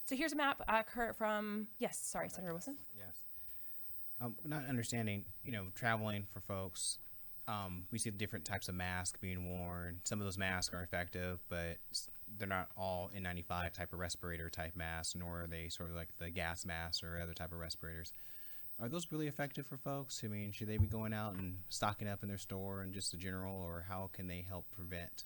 So here's a map from, yes, sorry, Senator Wilson. Yes. Not understanding, traveling for folks, we see the different types of masks being worn. Some of those masks are effective, but they're not all N95 type of respirator type masks, nor are they sort of like the gas masks or other type of respirators. Are those really effective for folks? I mean, should they be going out and stocking up in their store and just the general, or how can they help prevent?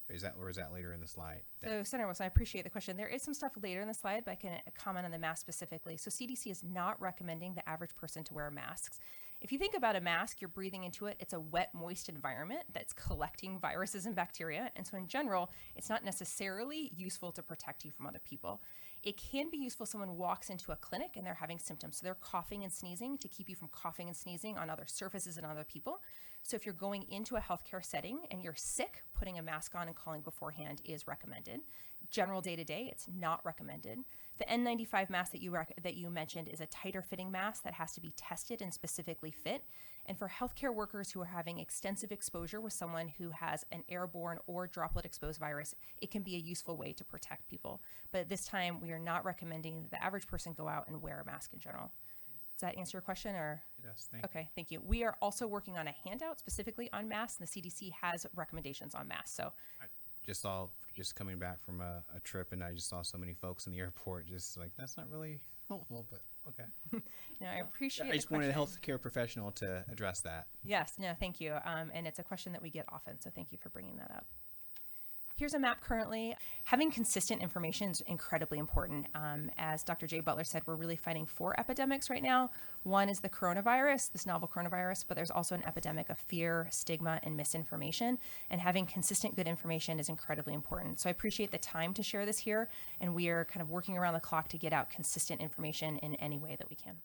Is that later in the slide? So Senator Wilson, I appreciate the question. There is some stuff later in the slide, but I can comment on the mask specifically. So CDC is not recommending the average person to wear masks. If you think about a mask, you're breathing into it. It's a wet, moist environment that's collecting viruses and bacteria. And so in general, it's not necessarily useful to protect you from other people. It can be useful if someone walks into a clinic and they're having symptoms. So they're coughing and sneezing to keep you from coughing and sneezing on other surfaces and other people. So if you're going into a healthcare setting and you're sick, putting a mask on and calling beforehand is recommended. General day-to-day, it's not recommended. The N95 mask that you mentioned is a tighter fitting mask that has to be tested and specifically fit. And for healthcare workers who are having extensive exposure with someone who has an airborne or droplet exposed virus, it can be a useful way to protect people. But at this time, we are not recommending that the average person go out and wear a mask in general. Does that answer your question? Or Yes, thank you. Okay, thank you. We are also working on a handout specifically on masks, and the CDC has recommendations on masks. So Just coming back from a trip, and I just saw so many folks in the airport, just like, that's not really helpful, but okay. no, I appreciate I the just wanted a question. healthcare professional to address that. Yes, no, thank you. And it's a question that we get often, so thank you for bringing that up. Here's a map currently. Having consistent information is incredibly important. As Dr. Jay Butler said, we're really fighting 4 epidemics right now. One is the coronavirus, this novel coronavirus, but there's also an epidemic of fear, stigma, and misinformation. And having consistent, good information is incredibly important. So I appreciate the time to share this here, and we are kind of working around the clock to get out consistent information in any way that we can.